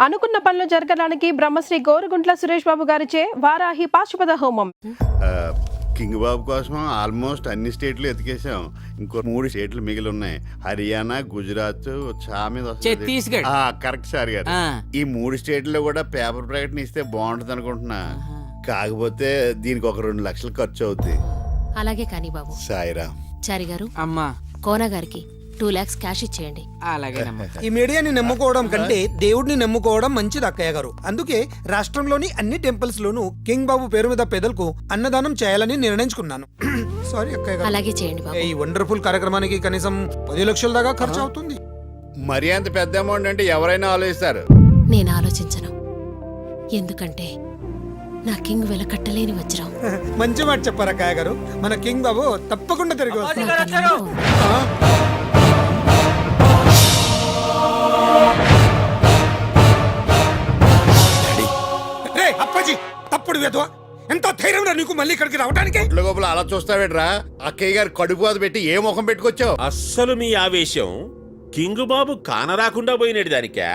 అనుకున్న పనులు జరగడానికి బ్రహ్మశ్రీ గోరుగుంట్ల సురేష్ బాబు గారిచే వారాహి పాశుపత హోమం. కింగ్ బాబు కోసం ఆల్మోస్ట్ అన్ని స్టేట్లు ఎతికేసాం. ఇంకో 3 స్టేట్లు మిగిలి ఉన్నాయి. హర్యానా, గుజరాత్, ఛత్తీస్గఢ్. కరెక్ట్ సార్ గారు. ఈ 3 స్టేట్లో కూడా పేపర్ ప్రకటన ఇస్తే బాగుంటది అనుకుంటున్నా. కాకపోతే దీనికి ఒక 2 లక్షలు ఖర్చు అవుద్ది. అలాగే కానీ బాబు. సాయిరామ్. చారి గారు, అమ్మా కోన గారికి 2 lakhs క్యాష్ ఇచ్చేయండి. అలాగేనమ్మా. ఈ మీడియాని నమ్ముకోవడం కంటే దేవుడిని నమ్ముకోవడం మంచిది అక్కయ్య గారు. అందుకే రాష్ట్రంలోని అన్ని టెంపుల్స్ లోనూ కింగ్ బాబు పేరు మీద పేదలకు అన్నదానం చేయాలని నిర్ణయించుకున్నాను. సారీ అక్కయ్య గారు. అలాగే చేయండి బాబు. ఈ వండర్ఫుల్ కార్యక్రమానికి కనీసం 10 లక్షల దాకా ఖర్చు అవుతుంది. మరి అంత పెద్ద అమౌంట్ అంటే ఎవరైనా ఆలోచిస్తారు. నేను ఆలోచించను. ఎందుకంటే నా కింగ్ వెలకట్టలేని వజ్రం. మంచి మాట చెప్పారు అక్కయ్య గారు. మన కింగ్ బాబు తప్పకుండా తిరిగి వస్తారు. అప్పాజీ తప్పుడు వేదవా, ఎంత ధైర్యం నీకు మళ్ళీ ఇక్కడికి రావడానికి? గోపులు అలా చూస్తావేట్రా? అక్కయ్య గారు కడుపు అది పెట్టి ఏ ముఖం పెట్టుకొచ్చావు? అస్సలు మీ ఆవేశం కింగ్ బాబు కానరాకుండా పోయినేడు దానికా,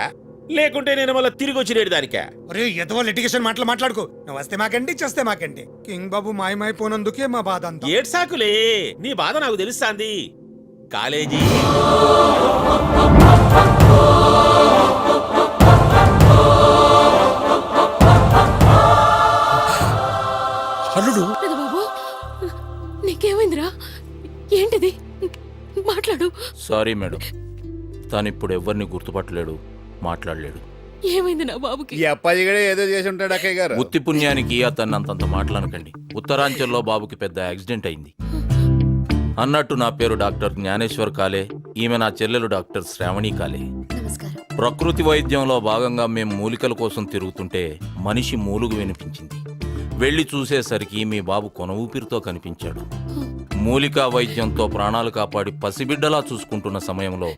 లేకుంటే నేను మళ్ళీ తిరిగి వచ్చినేడు దానికా? అరే ఎదవో లిటిగేషన్ మాట్లాడుకో. నువ్వు వస్తే మాకండి, చేస్తే మాకండి. కింగ్ బాబు మాయమైపోయినందుకే మా బాధ అంతా. ఏడ్సాకులే, నీ బాధ నాకు తెలుస్తాంది. కాలేజీ అల్లుడు. బాబు నీకేమైందిరా? ఏంటిది? మాట్లాడు. సారీ మేడం, తానిప్పుడు ఎవరిని గుర్తుపట్టలేడు, మాట్లాడలేడు. ఏమైంది నా బాబుకి? ఈ అప్పాజీ కూడా ఏదో చేసి ఉంటాడు అక్కయ్య గారు. ఉత్తి పుణ్యానికి అతన్ని అంతంత మాట్లాడకండి. ఉత్తరాంచల్లో బాబుకి పెద్ద యాక్సిడెంట్ అయింది. అన్నట్టు నా పేరు డాక్టర్ జ్ఞానేశ్వర్ కాలే, ఈమె నా చెల్లెలు డాక్టర్ శ్రావణి కాలే. ప్రకృతి వైద్యంలో భాగంగా మేం మూలికల కోసం తిరుగుతుంటే మనిషి మూలుగు వినిపించింది. వెళ్లి చూసేసరికి మీ బాబు కొన ఊపిరితో కనిపించాడు. మూలికా వైద్యంతో ప్రాణాలు కాపాడి పసిబిడ్డలా చూసుకుంటున్న సమయంలో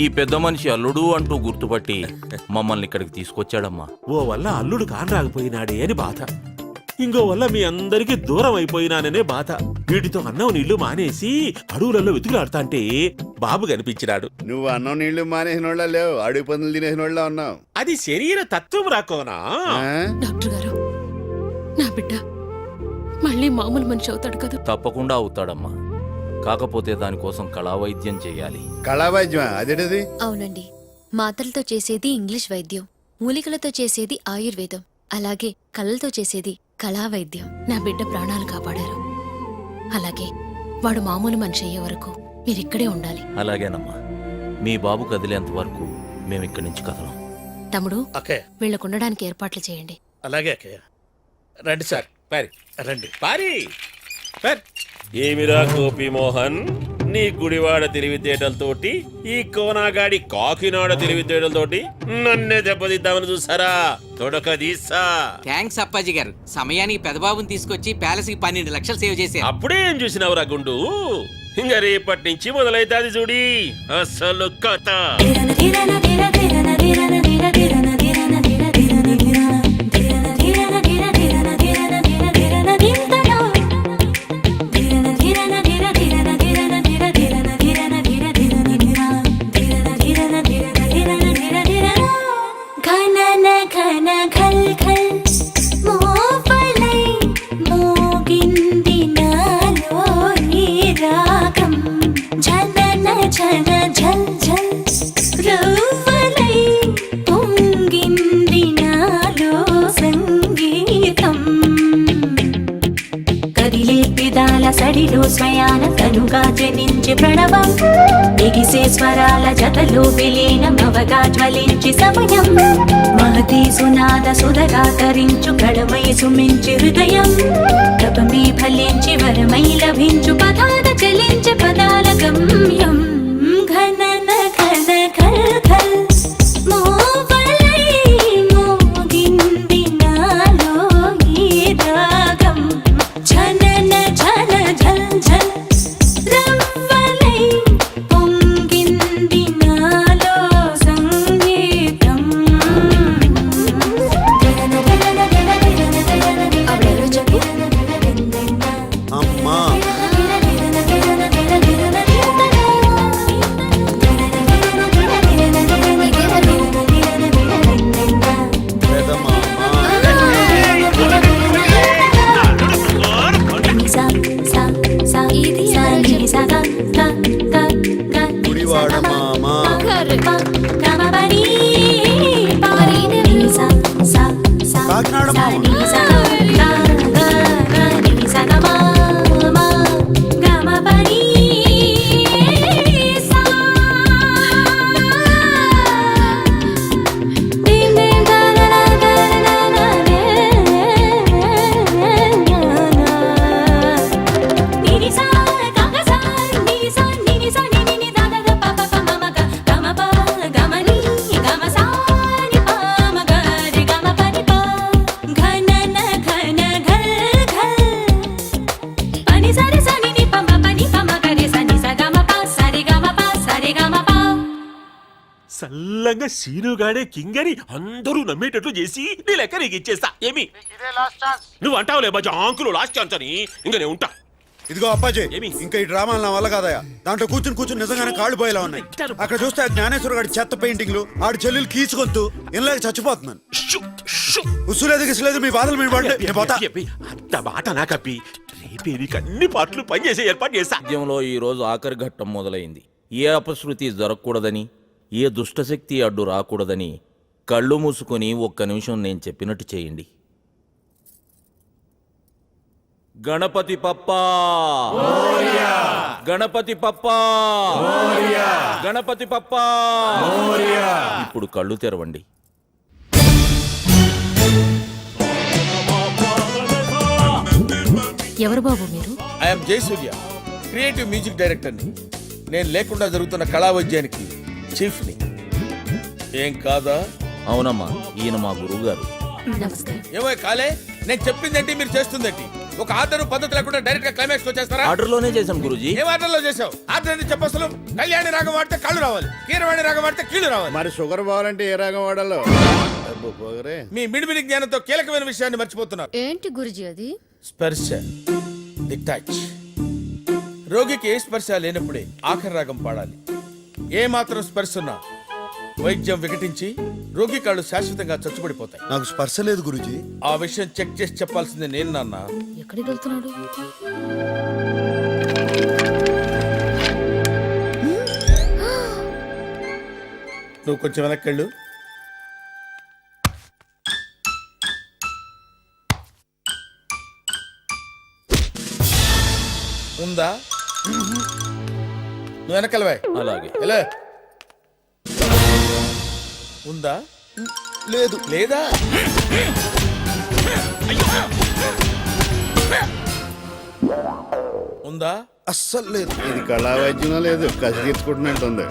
ఈ పెద్ద మనిషి అల్లుడు అంటూ గుర్తుపట్టి మమ్మల్ని ఇక్కడికి తీసుకొచ్చాడమ్మా. ఓ వల్ల అల్లుడు కానరాకపోయినాడే అని బాధ, ఇంకో వల్ల మీ అందరికి దూరం అయిపోయినాననే బాధ. వీటితో అన్నం నీళ్లు మానేసి అడవులలో వెతుకులాడుతా అంటే బాబు కనిపించినాడు. నువ్వు అన్నం నీళ్లు మానేసిన వాళ్ళ లేవు, అడుగు పనులు తినేసిన వాళ్ళ ఉన్నావు. అది శరీర తత్వం రాకోనా? డాక్టర్ గారు, నా బిడ్డ మళ్ళీ మామూలు మనిషి అవుతాడు కదా? తప్పకుండా అవుతాడమ్మా. కాకపోతే దానికోసం కళావైద్యం చేయాలి. కళావైద్యం అదేంటిది? అవునండి, మాత్రలతో చేసేది ఇంగ్లీష్ వైద్యం, మూలికలతో చేసేది ఆయుర్వేదం, అలాగే కళ్ళతో చేసేది కళావైద్యం. నా బిడ్డ ప్రాణాలు కాపాడారు. అలాగే వాడు మామూలు మనిషి అయ్యే వరకు మీరిక్కడే ఉండాలి. అలాగేనమ్మా. మీ బాబు కదిలేంత వరకు మేమిక్కడి నుంచి కదలం. తమ్ముడు, అక్కయ్య వీళ్ళకుండడానికి ఏర్పాట్లు చేయండి. అలాగే అక్కయ్య. రండి సార్, పారి రండి, పారి. ఏమిరా గోపి మోహన్, నీ గుడివాడ తెలివితేటలతోటి ఈ కోనాగాడి కాకినాడ తెలివితేటలతోటి నన్నే దెబ్బతిద్దామని చూసారా? తొడకదీసా. థ్యాంక్స్ అప్పాజీ గారు. సమయానికి పెదబాబుని తీసుకొచ్చి ప్యాలెస్ కి 12 లక్షలు సేవ్ చేశారు. అప్పుడే ఏం చూసినవురా గుండు? ఇంకా రేపటి నుంచి మొదలైతాది చూడి అసలు కథ. సడిలో స్వయాన తనుగా జనించి ప్రణవం, ఎగిసే స్వరాల జతలో విలీనమవగా జ్వలించి సమయం, మహతీ సునాద సుధగా తరించు కళమై సుమించి హృదయం, తపమే ఫలించి వరమై లభించు పదాల చలించి పదాల గమ్యం. ఘనన ఘన ఘల్ ఘల్ మోవలై మోగింది నాలో ఈ రాగం, ఝనన ఝన ఝల్ ఝల్ రవ్వలై పొంగింది నాలో సంగీతం. అమ్మా మెల్లంగా సీనుగాడే కింగ్ అని అందరూ నమ్మేటట్లు చేసి నీ లెక్క నీకు ఇచ్చేస్తా ఏమి నువ్వు అంటావులే బజా అంకులు లాస్ట్ ఛాన్స్ అని ఇంకా నేను ఉంటా. ఇదిగో అప్పాజీ, ఏమి? ఇంకా ఈ డ్రామాలు నా వల్ల కాదయా. దాంట్లో కూర్చుని నిజంగానే కాళ్ళు పోయేలా ఉన్నాయి. అక్కడ చూస్తే ఆ జ్ఞానేశ్వర గారి చెత్త పెయింటింగ్లు, ఆడి చెల్లెలు కీచుకొంతూ ఇలాగ చచ్చిపోతున్నాను. ఉసులేదు గిసులేదు, మీ బాధలు మీరు పడలే. నేను పోతా. అంత మాట నాకప్పి రేపే నీకు అన్ని పాటలు పనిచేసే ఏర్పాటు చేస్తా. రాజ్యంలో ఈ రోజు ఆఖరి ఘట్టం మొదలైంది. ఏ అపశృతి జరగకూడదని, ఏ దుష్టశక్తి అడ్డు రాకూడదని కళ్ళు మూసుకొని ఒక్క నిమిషం నేను చెప్పినట్టు చేయండి. గణపతి పప్పా, గణపతి పప్పా, గణపతి పప్పా. ఇప్పుడు కళ్ళు తెరవండి. ఎవరు బాబు మీరు? ఐఎమ్ జయసూర్య, క్రియేటివ్ మ్యూజిక్ డైరెక్టర్ని. నేను లేకుండా జరుగుతున్న కళా వైద్యానికి చీఫ్ని. ఏం కాదా? అవునమ్మా, ఈయన మా గురువు గారు. నమస్కారం. ఏమో కాలే, నేను చెప్పిందేంటి మీరు చేస్తుందేంటి? ఒక ఆర్డర్ పద్ధతి లేకుండా డైరెక్ట్ గా క్లైమాక్స్ వచ్చేస్తారా? ఆర్డర్లోనే చేశాం గురూజీ. ఏం ఆర్డర్లో చేసావు? ఆర్డర్ అని చెప్పసలు. కళ్యాణి రాగం వాడితే కళ్ళు రావాలి, కీరవాణి రాగం వాడితే కీళ్ళు రావాలి. మరి షుగర్ పోవాలంటే ఏ రాగం వాడాలో? అబ్బో, పోగరే. మీ మిడిమిడి జ్ఞానంతో కీలకమైన విషయాన్ని మర్చిపోతున్నారు. ఏంటి గురుజీ అది? స్పర్శ, ది టచ్. రోగికి ఏ స్పర్శ లేనప్పుడే ఆఖరి రాగం పాడాలి. ఏ మాత్రం స్పర్శ ఉన్నా వైద్యం వికటించి రోగి కాళ్ళు శాశ్వతంగా చచ్చుబడిపోతాయి. నాకు స్పర్శ లేదు గురుజీ. ఆ విషయం చెక్ చేసి చెప్పాల్సిందే నేను, నాన్న. ఎక్కడికి వెళ్తున్నాడు? నువ్వు కొంచెం వెనక్కెళ్ళు. ఉందా? నువ్వు వెనకలవే. అలాగే. ఎలా ఉందా? లేదు. లేదా? ఉందా? అస్సలు లేదు. ఇది కళా వైద్యమో లేదు, కసి తీర్చుకుంటున్నట్టుంది.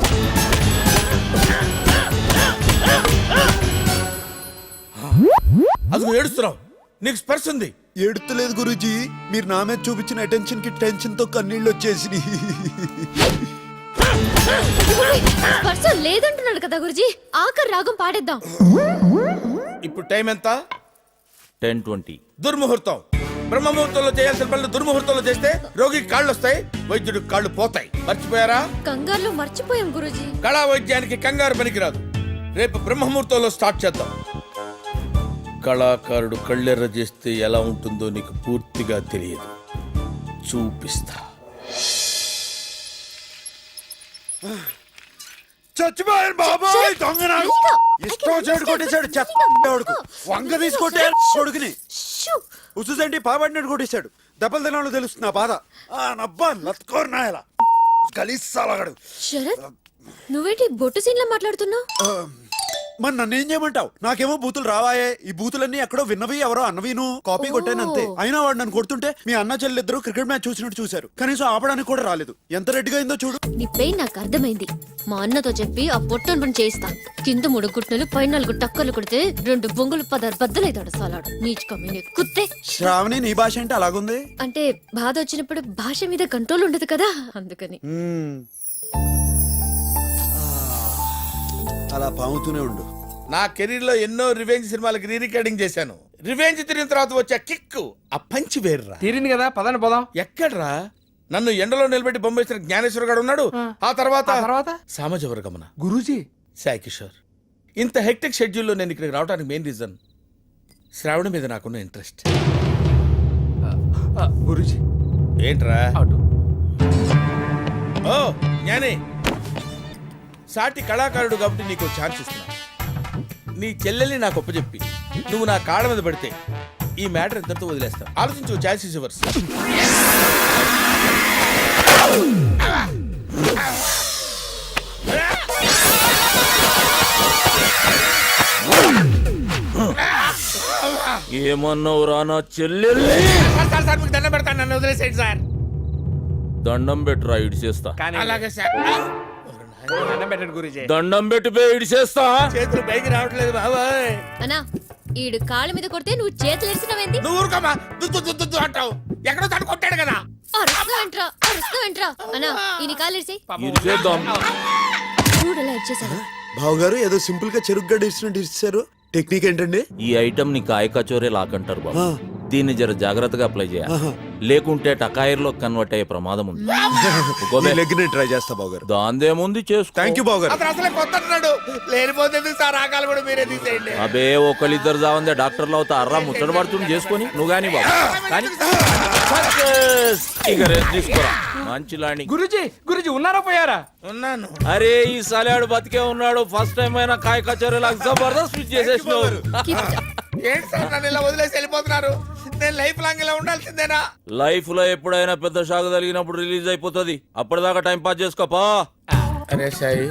అది నువ్వు ఏడుస్తున్నావు. నీకు స్పర్శ ఉంది. ఏడుతలేదు గురూజీ, మీరు నా మీద చూపించిన అటెన్షన్ కి టెన్షన్ తో కన్నీళ్ళు వచ్చేసి. స్పర్శ లేదంటున్నాడు కదా గురుజీ. ఆఖరి రాగం పాడేద్దాం. ఇప్పుడు టైం ఎంత? 10:20. దుర్ముహూర్తం. బ్రహ్మముహూర్తంలో చేయాల్సిన పనులు దుర్ముహూర్తంలో చేస్తే రోగికి కాళ్ళు వస్తాయి, వైద్యుడికి కాళ్ళు పోతాయి. మర్చిపోయారా? కంగారులో మర్చిపోయాం గురుజీ. కళా వైద్యానికి కంగారు పనికిరాదు. రేపు బ్రహ్మముహూర్తంలో స్టార్ట్ చేద్దాం. కళాకారుడు కళ్ళెర్ర చేస్తే ఎలా ఉంటుందో నీకు పూర్తిగా తెలియదు. చూపిస్తా. చచ్చిపోయారు బాబాయ్, దొంగనాడు. ఇష్టం చెడు కొట్టేశాడు, చెత్త వంగ తీసుకొట్టే కొడుకుని. ఉసుసంటి పాబడినట్టు కొట్టేశాడు. దెబ్బలు తినాలో తెలుస్తుంది నా బాధ. నబ్బా లత్కోరు నాయలా కలిసాలగాడు. శరత్, నువ్వేంటి బొట్టు సీన్లో మాట్లాడుతున్నావు? మరి నన్ను ఏం చేయమంటావు? నాకేమో బూతులు రావాయే. ఈ బూతులన్నీ ఎక్కడో విన్నవి, ఎవరో అన్నవిను కాపీ కొట్టాను అంతే. అయినా వాడు నన్ను కొడుతుంటే మీ అన్న చెల్లిద్దరూ క్రికెట్ మ్యాచ్ చూసినట్టు చూశారు. కనీసం ఆపడానికి కూడా రాలేదు. ఎంత రెడ్డిగా అయిందో చూడు. నీ పెయిన్ నాకు అర్థమైంది. మా అన్నతో చెప్పి ఆ పొట్టను పని చేయిస్తా. కింద 3 గుట్టలు, పై 4 టక్కర్లు కొడితే 2 బొంగులు 16 బద్దలైతాడు సాలాడు. నీచుకమ్మి కుత్తే. శ్రావణి, నీ భాష అంటే అలాగుంది. అంటే బాధ వచ్చినప్పుడు భాష మీద కంట్రోల్ ఉండదు కదా, అందుకని. అలా పాముతూనే ఉండు. నా కెరీర్ లో ఎన్నో రివెంజ్ సినిమాలకు రీ రికార్డింగ్ చేశాను. రివెంజ్ తిరిగిన తర్వాత వచ్చే కిక్ ఆ పంచి వేర్రా. తీరింది కదా, పదండి పోదాం. ఎక్కడ్రా? నన్ను ఎండలో నిలబెట్టి బొమ్మేసిన జ్ఞానేశ్వర గారు ఉన్నాడు. ఆ తర్వాత సామజవర్గమన గురూజీ, సాయి కిషోర్. ఇంత హెక్టిక్ షెడ్యూల్లో నేను ఇక్కడికి రావడానికి మెయిన్ రీజన్ శ్రావణ మీద నాకున్న ఇంట్రెస్ట్. గురూజీ ఏంట్రా? అటు. ఓ జ్ఞానే, సాటి కళాకారుడు కాబట్టి నీకు ఛాన్స్ ఇస్తున్నా. నీ చెల్లెల్ని నాకు ఒప్పచెప్పి నువ్వు నా కాళ్ళ మీద పడితే ఈ మ్యాటర్ ఎంతతో వదిలేస్తా. ఆలోచించు. Chance is yours. ఏమన్నావు రా నా చెల్లెల్ని? మీకు దండం పెడతాను, నన్ను వదిలేసేయండి సార్. దండం పెట్టురా, ఇడిచేస్తా. అలాగే సార్. దండం పెట్టిపోయి ఇడిచేస్తా. చేతులు పైకి రావట్లేదు బాబాయ్. అన్నా, ఈడు కాళ్ళ మీద కొడితే నువ్వు చేతులు ఎరిసినవేంది? నువ్వు ఊరుకోమా, దుద్దు దుద్దు దుద్దు అంటావు. ఎక్కడో తను కొట్టాడు కదా. అరుస్తావేంట్రా అన్నా, ఈయన కాళ్ళు ఎరిసి ఇడిచేద్దాం. చూడు ఎలా ఇచ్చేసాడు. బావగారు ఏదో సింపుల్ గా చెరుకు ఇచ్చినట్టు ఇచ్చారు. టెక్నిక్ ఏంటండి? ఈ ఐటమ్ ని కాయ కచోరే లాకంటారు బాబు. దీన్ని జర జాగ్రత్తగా అప్లై చేయాలి, లేకుంటే టకాయిర్లో కన్వర్ట్ అయ్యే ప్రమాదం ఉంది. లెగ్ ని ట్రై చేస్తా బావగారు. దాందేముంది చేసుకో. థ్యాంక్ యూ బావగారు. అతను అసలే కొత్త అంటున్నాడు. లేనిపోతే సార్ ఆకాలు కూడా మీరే తీసేయండి. అబే ఒకళ్ళిద్దరు జావందే డాక్టర్లు అవుతా అర్రా ముచ్చట పడుతుంది చేసుకొని నువ్వు గాని బాబు కానీ ఇక రెస్ట్ తీసుకోరా మంచి లాండి. గురుజీ ఉన్నారా పోయారా? ఉన్నాను. అరే ఈ సలాడు బతికే ఉన్నాడు. ఫస్ట్ టైం అయినా కాయ కచోరీ లాగా జబర్దస్త్ స్విచ్ చేసేసినావు. ఏంటి సార్ నన్ను ఇలా వదిలేసి వెళ్ళిపోతున్నారు? నేను లైఫ్ లాంగ్ ఇలా ఉండాల్సిందేనా? లైఫ్ లో ఎప్పుడైనా పెద్ద షాక్ తగిలినప్పుడు రిలీజ్ అయిపోతుంది. అప్పటిదాకా టైం పాస్ చేసుకోపా. అరే సాయి,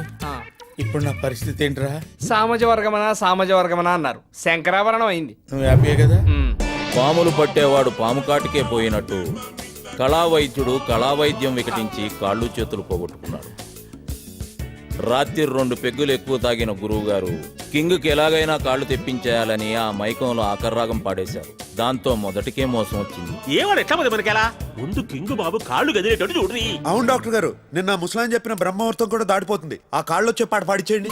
ఇప్పుడు నా పరిస్థితి ఏంట్రా? సామాజ వర్గమనా అన్నారు, శంకరాభరణం అయింది. నువ్వు హ్యాపీయే కదా? పాములు పట్టేవాడు పాము కాటికే పోయినట్టు కళావైద్యుడు కళావైద్యం వికటించి కాళ్ళు చేతులు పోగొట్టుకున్నాడు. రాత్రి 2 పెగ్గులు ఎక్కువ తాగిన గురువు గారు కింగ్కి ఎలాగైనా కాళ్ళు తెప్పించేయాలని ఆ మైకంలో ఆకర్రాగం పాడేశారు. దాంతో మొదటికే మోసం వచ్చింది. ఏమని ఎట్లా మరి మనకెలా? ముందు కింగ్ బాబు కాళ్ళు గదిలేటట్టు చూడ్రి. అవును డాక్టర్ గారు, నిన్న ముసలాయన చెప్పిన బ్రహ్మముహూర్తం కూడా దాటిపోతుంది. ఆ కాళ్ళు వచ్చే పాట పాడిచేయండి.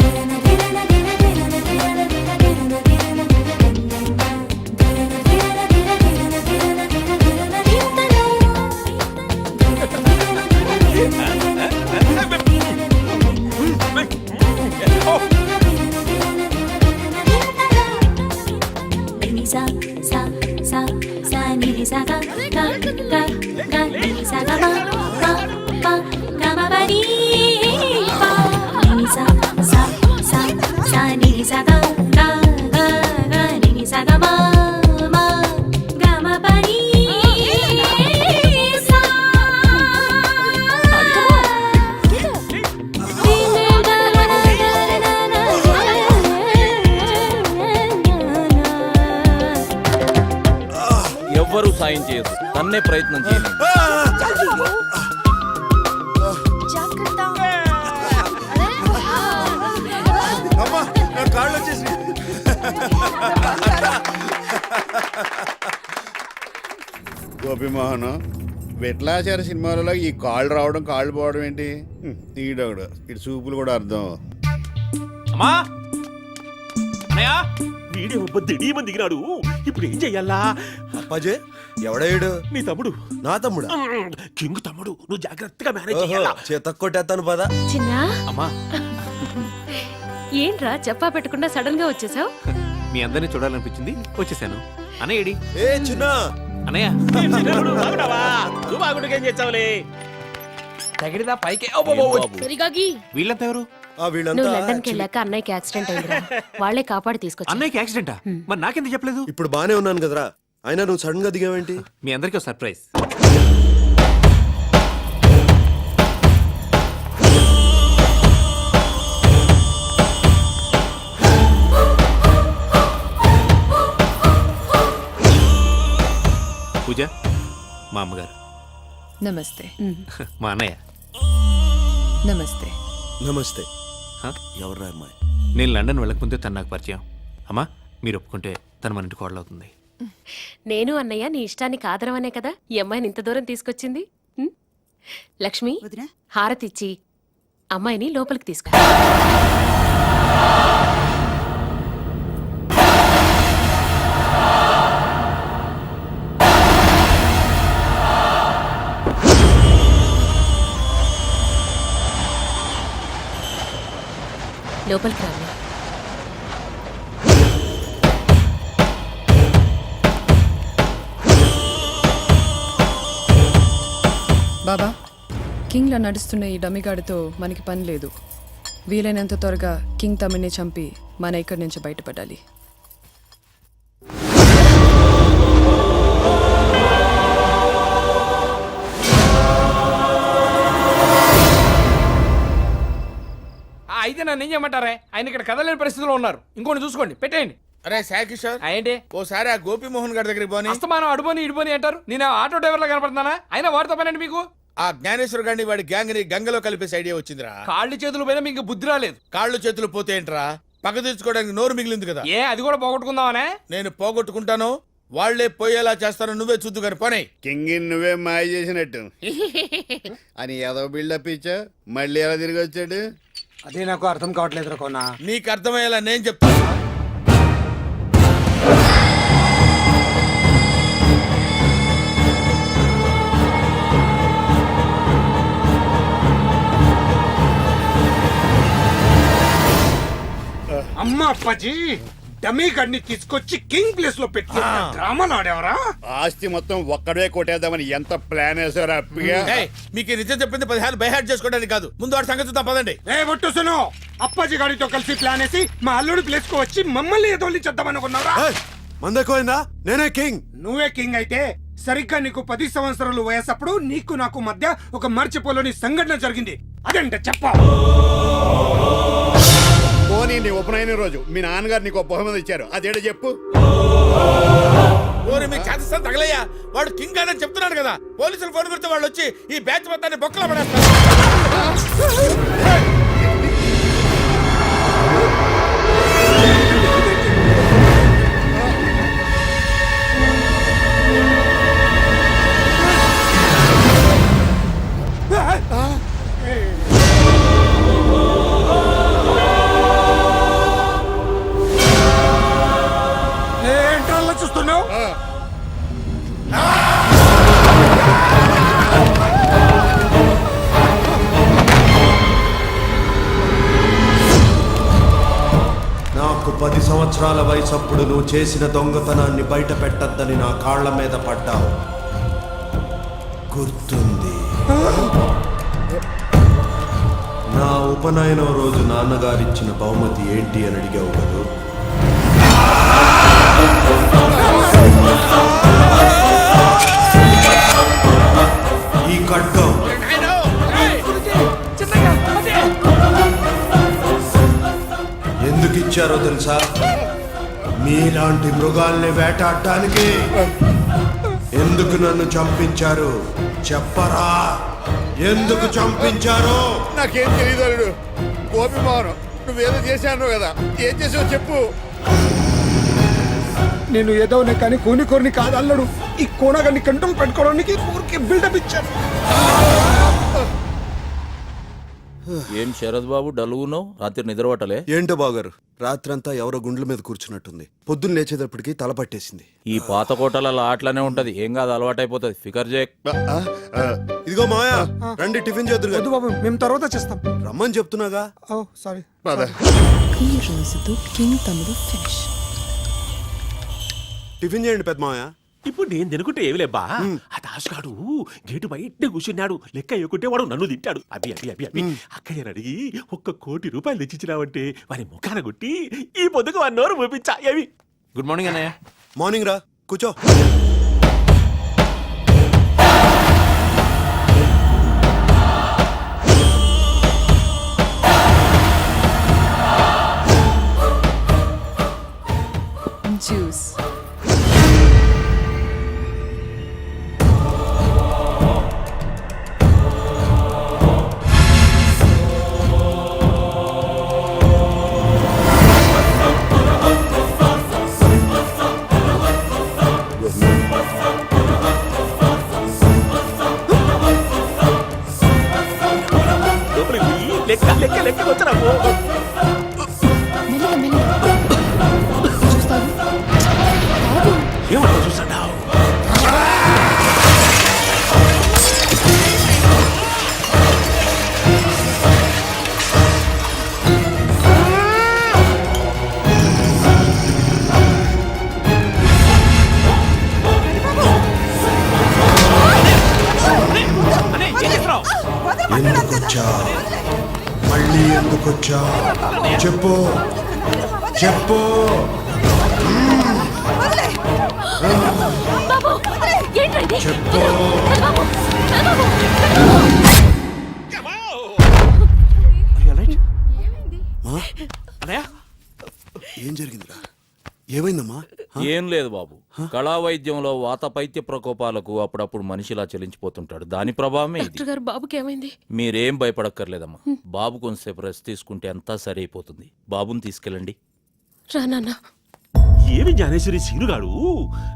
sa sa sa sa ni sa ga ga ga ga ni sa ga ma ma ma ga ma ba ni pa ni sa sa sa sa ni sa ga ga ga ga ni sa ga ma ma ga ma ba ni sa ఎవ్వరూ సాయం చేయదు, తన్నే ప్రయత్నం చేయండి. అమ్మా నా కాళ్ళు వచ్చేసి. గోపిమోహన్, విట్లాచారి సినిమాలలో ఈ కాళ్ళు రావడం కాళ్ళు పోవడం ఏంటి? ఈడొకడు ఇటు చూపులు కూడా అర్థం. అమ్మా వీడియో దిడీమని దిగినాడు. ఇప్పుడు ఏం చెయ్యాలా? అప్పాజీ ఎవడేడు? నీ తమ్ముడు. నా తమ్ముడా? కింగ్ తమ్ముడు. నువ్వు జాగ్రత్తగా మేనేజ్ ఓహో, చేయాలా? చేత కొట్టేస్తాను పద. చిన్నా అమ్మా ఏంట్రా చెప్పా పెట్టకుండా సడన్ గా వచ్చేసావు? మీ అందరిని చూడాలనిపించింది, వచ్చేసాను. అన్నయ్యడి ఏ చిన్న అన్నయ్య బాగున్నావా? నువ్వు బాగుండగా ఏం చేస్తావులే? తగిడిదా పైకి. సరిగాగి వీళ్ళంతా ఎవరు? నువ్వు వీళ్ళంతా లండన్కి వెళ్ళాక అన్నయ్యకి యాక్సిడెంట్ అయిందిరా, వాళ్ళే కాపాడి తీసుకొచ్చా. అన్నయ్యకి యాక్సిడెంటా? మరి నాకెందుకు చెప్పలేదు? ఇప్పుడు బానే ఉన్నాను కదరా, అయినా నువ్వు సడన్ గా దిగావేంటి? మీ అందరికీ ఒక సర్ప్రైజ్. పూజ మా అమ్మగారు. నమస్తే. మా అన్నయ్య. నమస్తే. నమస్తే. హ? ఎవర్రా అమ్మాయి? నేను లండన్ వెళ్ళకముందే తను నాకు పరిచయం. అమ్మా మీరు ఒప్పుకుంటే తను మన ఇంటి కోడలవుతుంది. నేను అన్నయ్య నీ ఇష్టానికి ఆదరవనే కదా ఈ అమ్మాయిని ఇంత దూరం తీసుకొచ్చింది. ఉం? లక్ష్మి హారతిచ్చి అమ్మాయిని లోపలికి తీసుకు. లోపలికి రాము. బాబా, కింగ్లో నడుస్తున్న ఈ డమిగాడితో మనకి పని లేదు. వీలైనంత త్వరగా కింగ్ తమ్ముడిని చంపి మన ఇక్కడి నుంచి బయటపడాలి. అయితే నన్ను ఏం చేయమంటారే? ఆయన ఇక్కడ కదలేని పరిస్థితిలో ఉన్నారు. ఇంకోటి చూసుకోండి, పెట్టేయండి. అరే సాయి కిషోర్, ఏంటి ఓసారి ఆ గోపిమోహన్ గారి దగ్గరికి పోని. అస్తమానం అడుబోని ఇడుబోని అంటారు. నేను ఆటో డ్రైవర్ లా కనపడుతున్నానా? అయినా వాడితో పనండి మీకు. ఆ జ్ఞానేశ్వర్ గారిని వాడి గ్యాంగ్ ని గంగలో కలిపేసి ఐడియా వచ్చిందిరా. కాళ్ళు చేతులు పోయినా మీకు బుద్ధి రాలేదు. కాళ్ళు చేతులు పోతే ఏంట్రా, పక్క తీర్చుకోవడానికి నోరు మిగిలింది కదా. ఏ అది కూడా పోగొట్టుకుందామనే? నేను పోగొట్టుకుంటాను, వాళ్లే పోయేలా చేస్తాను. నువ్వే చూద్దు కానీ పోనీ. కింగ్ నువ్వే మాయ చేసినట్టు అని ఏదో బిల్డప్ ఇచ్చా, మళ్ళీ ఎలా తిరిగి వచ్చాడు? అదే నాకు అర్థం కావట్లేదు కోనా. నీకు అర్థమయ్యేలా నేను చెప్తాను. అమ్మా అప్పాజీ, డమీ గడిని తీసుకొచ్చి కింగ్ ప్లేస్ లో పెట్టి డ్రామాలు ఆడేవరా? ఆస్తి మొత్తం ఒక్కడే కొట్టేద్దామని ఎంత ప్లాన్ వేసారా అప్పిగా? ఏయ్, మీకు ఈ నిజం చెప్పింది 10 బైహార్ట్ చేసుకోవడానికి కాదు. ముందు వాడి సంగతి చూద్దాం, పదండి. ఏ ఒట్టుసును, అప్పాజీ గాడితో కలిసి ప్లాన్ వేసి మా అల్లుడి ప్లేస్ కు వచ్చి మమ్మల్ని ఎదోలించేద్దామనుకున్నారా? మందెక్కువైందా? నేనే కింగ్. నువ్వే కింగ్ అయితే సరిగ్గా నీకు 10 సంవత్సరాలు వయసప్పుడు నీకు నాకు మధ్య ఒక మర్చిపోలేని సంఘటన జరిగింది. అదేంట చెప్ప. పోనీ నీ ఉపనయన రోజు మీ నాన్నగారు నీకు బహుమతి ఇచ్చారు, అదేంటో చెప్పు. ఓరి మీ చేతస్థానం తగలయ్యా, వాడు కింగ్ అని చెప్తున్నాడు కదా. పోలీసులు ఫోన్ కొడితే వాళ్ళు వచ్చి ఈ బ్యాచ్ మొత్తాన్ని బొక్కలో పడేస్తారు. ఏంటో చూస్తున్నావు? నాకు 10 సంవత్సరాల వయసప్పుడు నువ్వు చేసిన దొంగతనాన్ని బయట పెట్టద్దని నా కాళ్ల మీద పడ్డావు, గుర్తుంది? నా ఉపనయనం రోజు నాన్నగారిచ్చిన బహుమతి ఏంటి అని అడిగావు కదూ. ఈ ఖడ్గం. ఎందుకు ఇచ్చారో తెలుసా? మీలాంటి మృగాల్ని వేటాడటానికి. ఎందుకు నన్ను చంపించారు చెప్పరా? ఎందుకు చంపించారు? నాకేం తెలియదు అల్లుడు. గోపి మోహన్, నువ్వేదో చేశాను కదా, ఏం చేసావు చెప్పు. నేను ఏదో కానీ కోని కాదు అల్లుడు. ఈ కోనగాన్ని కంట్రోల్ పెట్టుకోవడానికి ఊరికి బిల్డప్ ఇచ్చాను. ఏం శరద్ బాబు డల్గున్నావు? రాత్రి నిద్రపట్టలే? ఏంటో బాగారు, రాత్రంతా ఎవరో గుండ్ల మీద కూర్చున్నట్టుంది. పొద్దున్న లేచేటప్పటికి తల పట్టేసింది. ఈ పాత కోటలలో ఆటలనే ఉంటది, ఏం కాదు, అలవాటైపోతుంది. ఫికర్ చేయక్. ఇదిగో మాయా, రండి టిఫిన్ చేద్దురు. వద్దు బాబు, మేము తర్వాత చేస్తాం. రమ్మని చెప్తున్నాగా. ఓ సారీ. ఈ రోజుతో కింగ్ తమ్ముడు ఫినిష్. టిఫిన్ చేయండి పెద్ద మాయా. ఇప్పుడు నేను తినుకుంటే ఏమి లేబ్బా, ఆ దాసుగాడు గేటు బయట కూర్చున్నాడు. లెక్క ఎక్కుంటే వాడు నన్ను తింటాడు. అవి అవి అవి అవి అక్కయ్యని అడిగి 1 కోటి రూపాయలు తెచ్చిచ్చినావంటే వారి ముఖాన కొట్టి ఈ పొద్దుకు 1 అవర్ పంపించా. ఏవి? గుడ్ మార్నింగ్ అన్నయ్య. మార్నింగ్ రా, కూర్చో. జ్యూస్. లెక్క లెక్క లెక్క వచ్చినావు. మెల్లగా మెల్లగా చూస్తాను. ఏమన్నా చూస్తున్నావు? ఎందుకొచ్చా? మళ్ళీ ఎందుకొచ్చా? చెప్పు చెప్పు. చెప్పు. ఏం జరిగిందిరా? ఏమైందమ్మా? ఏం లేదు బాబు, కళా వైద్యంలో వాత పైత్య ప్రకోపాలకు అప్పుడప్పుడు మనిషిలా చెలించిపోతుంటాడు. దాని ప్రభావమే ఇది. డాక్టర్ గారు బాబుకి ఏమైంది? మీరేం భయపడక్కర్లేదమ్మా. బాబు కొంతసేపు రెస్ట్ తీసుకుంటే అంతా సరైపోతుంది. బాబుని తీసుకెళ్ళండి. రా నాన్న. ఏమి జ్ఞానేశ్వరి సీనుగాడు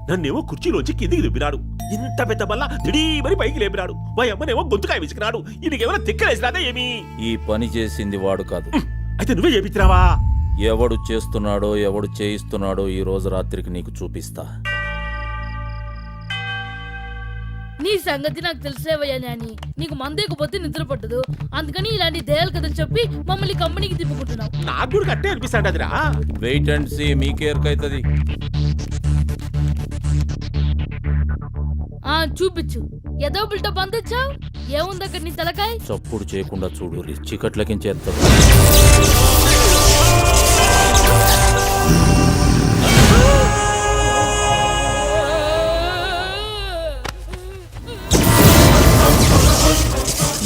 నన్నేమో కుర్చీలోంచి కిందికి దింపినాడు. ఇంత పెద్ద బల్ల దిడీమని పైకి లేపినాడు మా అమ్మనేమో గొంతుకాయ విసికినాడు ఈయనకేమైనా తిక్కలేసినాదా ఏమి ఈ పని చేసింది వాడు కాదు. అయితే నువ్వే చేపించినావా ఎవడు చేస్తున్నాడో ఎవడు చేయిస్తున్నాడో ఈ రోజు రాత్రికి నీకు చూపిస్తా. నీ సంగతి నాకు తెలిసేవయ్యా నాని. నీకు మందేకపోతే నిద్ర పట్టదు, అందుకని ఇలాంటి దయాలు కథలు చెప్పి మమ్మల్ని కంపెనీకి తిప్పుకుంటున్నావు. నాకు కూడా కట్టే అనిపిస్తాడు అదిరా. వెయిట్ అండ్ సీ, మీకే ఎరకైతది. చూపించు. ఏదో బిల్ట బంధించావు, ఏముంది అక్కడ నీ తలకాయ? చప్పుడు చేయకుండా చూడు, చీకట్లకించేస్తాడు.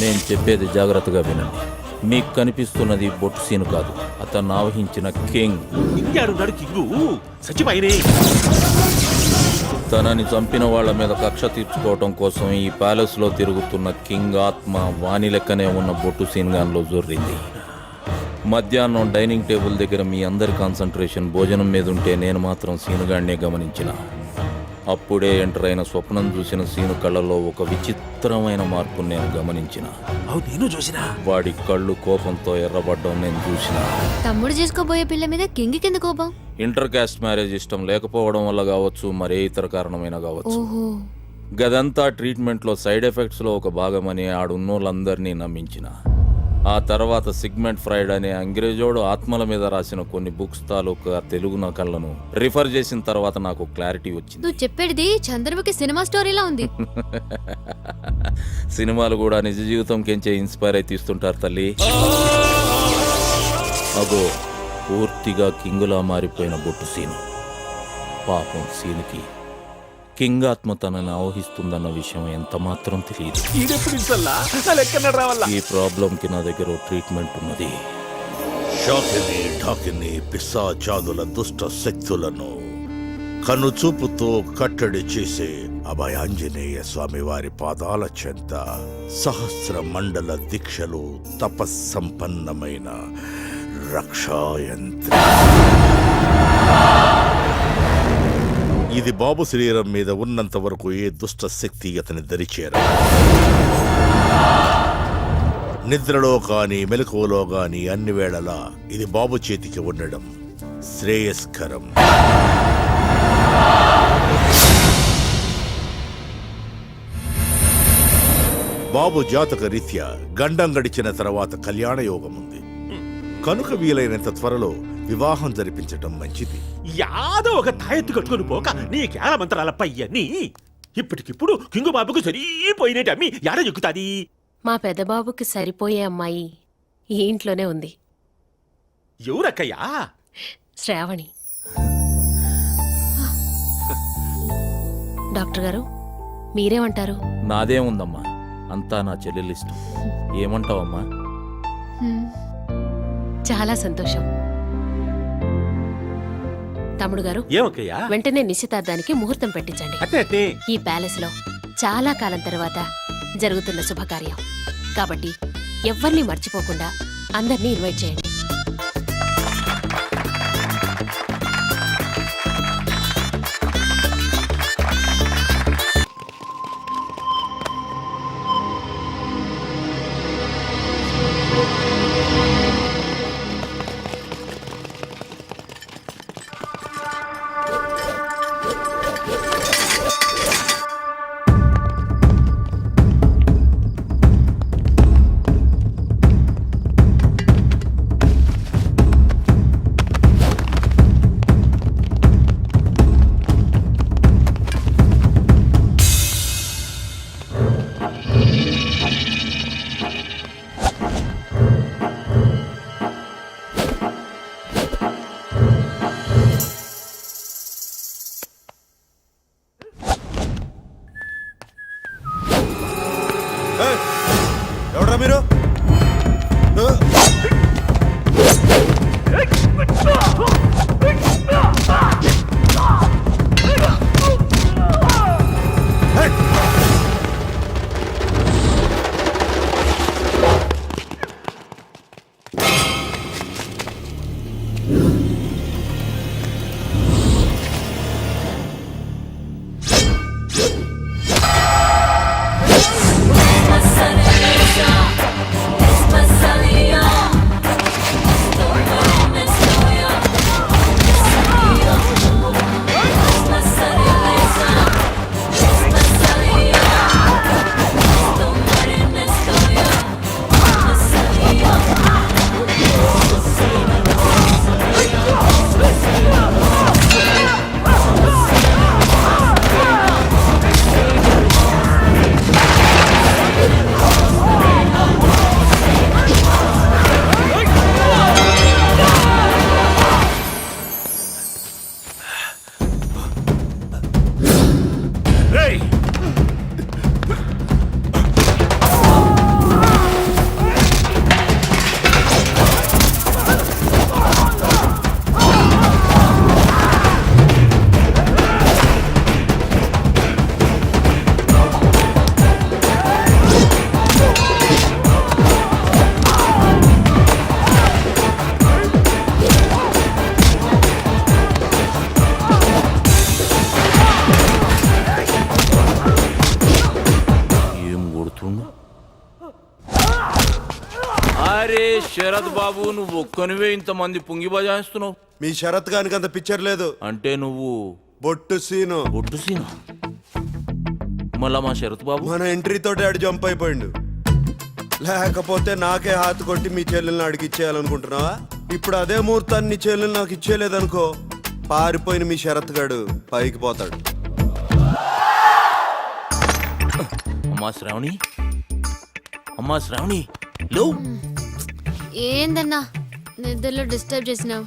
నేను చెప్పేది జాగ్రత్తగా వినండి. మీకు కనిపిస్తున్నది బొట్టు సీను కాదు, అతను ఆవహించిన కింగ్. ఇంగాడున్నాడు కింగు సచివైనే. తనని చంపిన వాళ్ళ మీద కక్ష తీర్చుకోవటం కోసం ఈ ప్యాలెస్ లో తిరుగుతున్న కింగ్ ఆత్మ వాణి లెక్కనే ఉన్న బొట్టు సీన్ గాన్లో జొర్రింది. మధ్యాహ్నం డైనింగ్ టేబుల్ దగ్గర మీ అందరి కాన్సన్ట్రేషన్ భోజనం మీద ఉంటే నేను మాత్రం సీనుగాడినే గమనించిన. అప్పుడే ఎంటర్ అయిన స్వప్నం చూసిన సీను కళ్ళలో ఒక విచిత్రమైన మార్పు నేను గమనించిన. నేను చూసినా వాడి కళ్ళు కోపంతో ఎర్రబడ్డం నేను చూసిన. తమ్ముడు చేసుకోబోయే పిల్ల మీద కింగ్ కింద కోపం. ఇంటర్ కాస్ట్ మ్యారేజ్ ఇష్టం లేకపోవడం వల్ల కావచ్చు, మరే ఇతర కారణమైన కావచ్చు. ఓహో, గదంతా ట్రీట్మెంట్లో సైడ్ ఎఫెక్ట్స్ లో ఒక భాగమని ఆడున్నోళ్ళందరినీ నమ్మించిన. ఆ తర్వాత సిగ్మెంట్ ఫ్రైడ్ అనే అంగ్రేజోడు ఆత్మల మీద రాసిన కొన్ని బుక్స్ తాలూకా తెలుగు నకళ్లను రిఫర్ చేసిన తర్వాత నాకు క్లారిటీ వచ్చింది. నువ్వు చెప్పేది చంద్రముఖి సినిమా స్టోరీలా ఉంది. సినిమాలు కూడా నిజ జీవితం కెంచే ఇన్స్పైర్ అయి తీస్తుంటారు తల్లి. అగో పూర్తిగా కింగులా మారిపోయిన బొట్టు సీను. పాపం సీనుకి కింగ్ ఆత్మ తనని ఆవహిస్తుందన్న విషయం ఎంత మాత్రం తెలియదు. ఈ ప్రాబ్లం కి నా దగ్గర ట్రీట్మెంట్ ఉన్నది. షాకిని ఢాకిని పిశాచాదుల దుష్ట శక్తులను కనుచూపుతో కట్టడి చేసే అభయాంజనేయ స్వామి వారి పాదాల చెంత సహస్ర మండల దీక్షలు తపస్సంపన్నమైన రక్షాయంత్రం. ఇది బాబు శరీరం మీద ఉన్నంత వరకు ఏ దుష్ట శక్తి అతని దరిచేర. నిద్రలో గాని మెలకువలో గాని అన్ని వేళలా ఇది బాబు చేతికి ఉండడం శ్రేయస్కరం. బాబు జాతక రీత్యా గండం గడిచిన తర్వాత కళ్యాణ యోగం ఉంది కనుక వీలైనంత త్వరలో వివాహం జరిపించటం మంచిది. యాదో ఒక తాయెత్తు కట్టుకుని పోక నీ కేల మంత్రాల పయ్యని ఇప్పటికిప్పుడు కింగు బాబుకు సరిపోయినట్టు అమ్మి యాడ ఎక్కుతాది. మా పెద్దబాబుకి సరిపోయే అమ్మాయి ఈ ఇంట్లోనే ఉంది. ఎవరక్కయ్యా? శ్రావణి. డాక్టర్ గారు మీరేమంటారు? నాదేముందమ్మా, అంతా నా చెల్లెలిష్టం. ఏమంటావమ్మా? చాలా సంతోషం. తమ్ముడు గారు, ఏమక్కయ్యా? వెంటనే నిశ్చితార్థానికి ముహూర్తం పెట్టించండి. అట్టే ఈ ప్యాలెస్ లో చాలా కాలం తర్వాత జరుగుతున్న శుభకార్యం కాబట్టి ఎవ్వరినీ మర్చిపోకుండా అందరినీ ఇన్వైట్ చేయండి. శరత్ బాబు నువ్వు ఒక్కనివే ఇంతమంది పుంగి బజాయిస్తున్నావు. మీ శరత్ గానికి అంత పిక్చర్ లేదు. అంటే నువ్వు బొట్టు సీను. బొట్టు సీను? మళ్ళా మా శరత్ బాబు మన ఎంట్రీ తోటి ఆడు జంప్ అయిపోయిండు. లేకపోతే నాకే హాత్ కొట్టి మీ చెల్లెల్ని అడిగి ఇచ్చేయాలనుకుంటున్నావా? ఇప్పుడు అదే ముహూర్తాన్ని నీ చెల్లెలు నాకు ఇచ్చేయలేదనుకో, పారిపోయిన మీ శరత్ గాడు పైకి పోతాడు. అమ్మా శ్రావణి, అమ్మా శ్రావణి, లో. ఏందన్నా నిద్రలో డిస్టర్బ్ చేసినావు?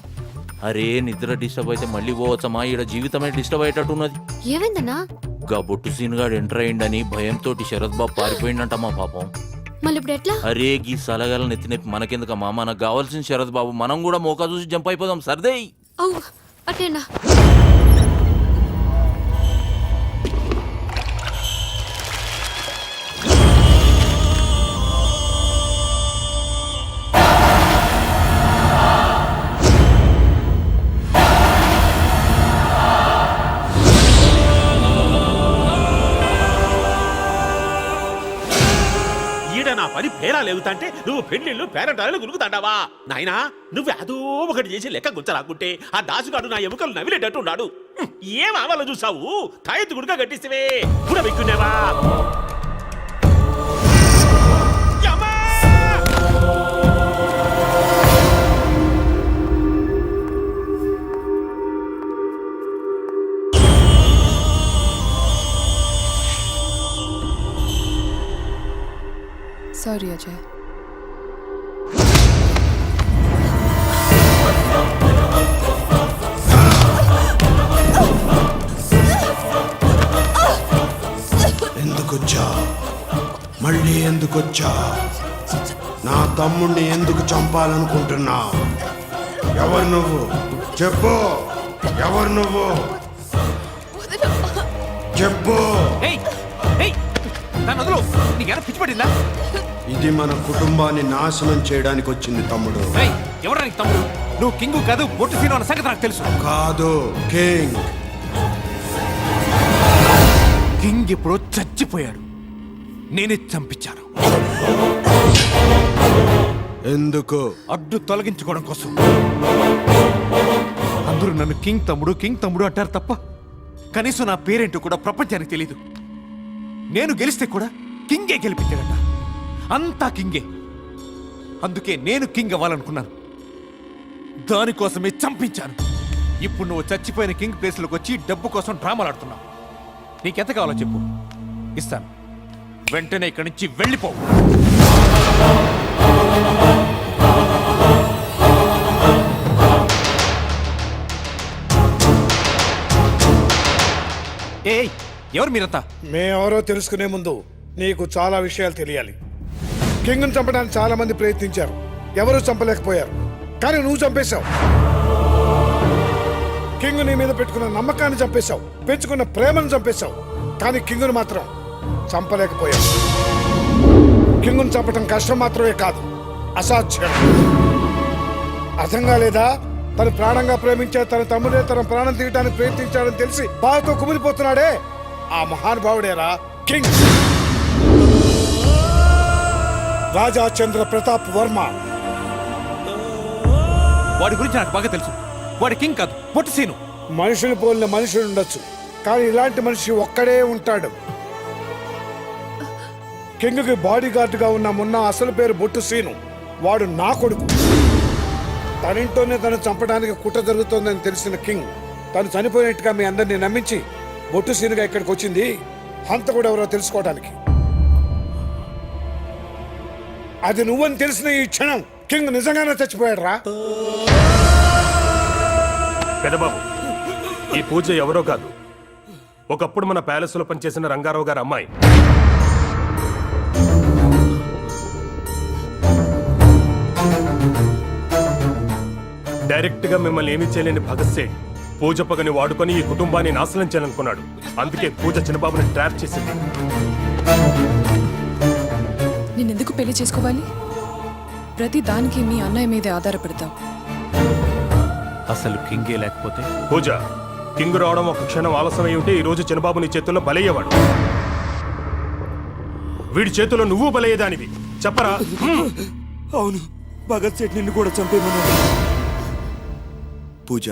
అరే నిద్ర డిస్టర్బ్ అయితే మళ్ళీ పోవచ్చమ్మా, ఈడ జీవితమే డిస్టర్బ్ అయ్యేటట్టున్నది. ఏమైందన్నా? గా బొట్టు సీన్ గాడు ఎంటర్ అయ్యిండని భయంతో శరత్ బాబు పారిపోయిండంటమ్మా పాపం. మళ్ళీ ఇప్పుడు ఎట్లా? అరే గీ సలగాల నెత్తినెప్పి మనకెందుకమ్మా, మనకు కావాల్సిన శరత్ బాబు, మనం కూడా మోకా చూసి జంప్ అయిపోదాం. సర్దే. అవు అటేనా? నా పని పేరా లేవుతాంటే నువ్వు పెళ్లిళ్ళు పేరంటాలను గులుగుతాండావా? నాయనా నువ్వు అదో ఒకటి చేసి లెక్క గుంచరాకుంటే ఆ దాసుగాడు నా ఎముకలు నవిలేటట్టు ఉన్నాడు. ఏం ఆవాలో చూసావు? తాయెత్తు గుడుగా కట్టిస్తే కూడా వెక్కున్నావా? సారీ అజయ్. ఎందుకొచ్చా? మళ్ళీ ఎందుకొచ్చా? నా తమ్ముణ్ణి ఎందుకు చంపాలనుకుంటున్నా? ఎవరు నువ్వు? చెప్పు, ఎవరు నువ్వు? చెప్పు. ఇది మన కుటుంబాన్ని నాశనం చేయడానికి వచ్చింది తమ్ముడు. ఎవరానికి తమ్ముడు? నువ్వు కింగు కాదు, బొట్టు సీను అన్న సంగతి నాకు తెలుసు. కాదు, కింగ్. కింగ్ ఇప్పుడు చచ్చిపోయాడు, నేనే చంపించాను. ఎందుకు? అడ్డు తొలగించుకోవడం కోసం. అందరూ నన్ను కింగ్ తమ్ముడు అంటారు తప్ప కనీసం నా పేరేంటో కూడా ప్రపంచానికి తెలీదు. నేను గెలిస్తే కూడా కింగే గెలిపించాడట. అంతా కింగే. అందుకే నేను కింగ్ అవ్వాలనుకున్నాను, దానికోసమే చంపించాను. ఇప్పుడు నువ్వు చచ్చిపోయిన కింగ్ ప్లేస్లోకి వచ్చి డబ్బు కోసం డ్రామాలు ఆడుతున్నావు. నీకెంత కావాలో చెప్పు, ఇస్తాను. వెంటనే ఇక్కడి నుంచి వెళ్ళిపో. ఏయ్, ఎవరు మీరంతా? మేమెవరో తెలుసుకునే ముందు నీకు చాలా విషయాలు తెలియాలి. కింగ్ను చంపడానికి చాలా మంది ప్రయత్నించారు, ఎవరూ చంపలేకపోయారు. కానీ నువ్వు చంపేశావు. కింగ్ నీ మీద పెట్టుకున్న నమ్మకాన్ని చంపేశావు, పెంచుకున్న ప్రేమను చంపేశావు. కానీ కింగ్ను మాత్రం చంపలేకపోయావు. కింగ్ను చంపడం కష్టం మాత్రమే కాదు, అసాధ్యం. అర్థంగా లేదా? తను ప్రాణంగా ప్రేమించే తన తమ్ముడే తన ప్రాణం తీయడానికి ప్రయత్నించాడని తెలిసి బాధతో కుమిలిపోతున్నాడే, ఆ మహానుభావుడేరా కింగ్. రాజా చంద్ర ప్రతాప్ వర్మ. వాడి గురించి నాకు బాగా తెలుసు. వాడి కింగ్ కాదు, బొట్టు సీను. మనుషుని పోలిన మనుషులు ఉండొచ్చు, కానీ ఇలాంటి మనిషి ఒక్కడే ఉంటాడు. కింగ్కి బాడీ గార్డ్గా ఉన్న మొన్న అసలు పేరు బొట్టు సీను. వాడు నా కొడుకు. తనింటోనే తను చంపడానికి కుట్ర జరుగుతోందని తెలిసిన కింగ్ తను చనిపోయినట్టుగా మీ అందరినీ నమ్మించి బొట్టు సీనుగా ఇక్కడికి వచ్చింది హంతకుడు ఎవరో తెలుసుకోవడానికి. అది నువ్వని తెలిసిన ఈ క్షణం కింగ్ నిజంగానే చచ్చిపోయాడు రా. పెదబాబు, ఈ పూజ ఎవరో కాదు, ఒకప్పుడు మన ప్యాలెస్ లో పనిచేసిన రంగారావు గారి అమ్మాయి. డైరెక్ట్ గా మిమ్మల్ని ఏమీ చేయలేని భగత్ సింగ్ పూజ పగని వాడుకొని ఈ కుటుంబాన్ని నాశనం చేయాలనుకున్నాడు. అందుకే పూజ చిన్నబాబుని ట్రాప్ చేసింది. నేనెందుకు పెళ్లి చేసుకోవాలి? ప్రతి దానికి మీ అన్నయ్య మీదే ఆధారపడతావు. అసలు కింగే లేకపోతే? పూజ, కింగ్ రావడం ఒక క్షణం ఆలస్యమై ఉంటే ఈ రోజు చిన్నబాబు నీ చేతుల్లో బలయ్యేవాడు. వీడి చేతుల్లో నువ్వు బలయ్యేదానివి. చెప్పరా? అవును, భగత్ సేట్ నిన్ను కూడా చంపేమన్నాడు. పూజ,